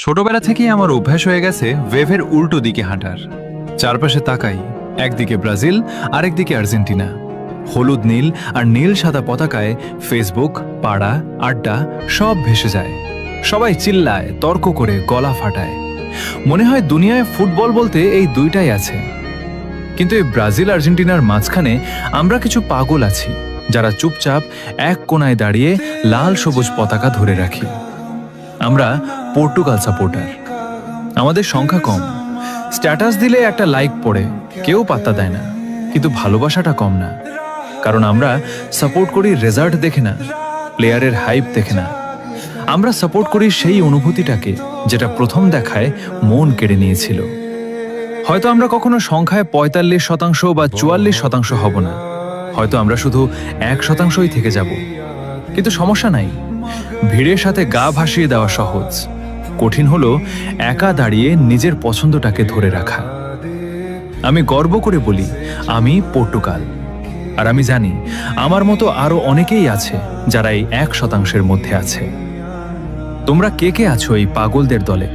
ছোটবেলা থেকেই আমার অভ্যাস হয়ে গেছে ওয়েভের উল্টো দিকে হাঁটার। চারপাশে তাকাই, একদিকে ব্রাজিল আরেকদিকে আর্জেন্টিনা। হলুদ নীল আর নীল সাদা পতাকায় ফেসবুক, পাড়া, আড্ডা সব ভেসে যায়। সবাই চিল্লায়, তর্ক করে, গলা ফাটায়। মনে হয় দুনিয়ায় ফুটবল বলতে এই দুইটাই আছে। কিন্তু এই ব্রাজিল আর্জেন্টিনার মাঝখানে আমরা কিছু পাগল আছি, যারা চুপচাপ এক কোণায় দাঁড়িয়ে লাল সবুজ পতাকা ধরে রাখি। আমরা পর্তুগাল সাপোর্টার। আমাদের সংখ্যা কম, স্ট্যাটাস দিলে একটা লাইক পড়ে, কেউ পাত্তা দেয় না, কিন্তু ভালোবাসাটা কম না। কারণ আমরা সাপোর্ট করি রেজাল্ট দেখে না, প্লেয়ারের হাইপ দেখে না। আমরা সাপোর্ট করি সেই অনুভূতিটাকে যেটা প্রথম দেখায় মন কেড়ে নিয়েছিল। হয়তো আমরা কখনো সংখ্যায় ৪৫% বা ৪৪% হব না, হয়তো আমরা শুধু ১%ই থেকে যাব। কিন্তু সমস্যা নাই, ভিড়ের সাথে গা ভাসিয়ে দেওয়া সহজ। কঠিন হলো একা দাঁড়িয়ে নিজের পছন্দটাকে ধরে রাখা। আমি গর্ব করে বলি আমি পর্তুগাল, আর আমি জানি আমার মতো আরো অনেকেই আছে যারা এই ১%-এর মধ্যে আছে। তোমরা কে কে আছো এই পাগলদের দলে?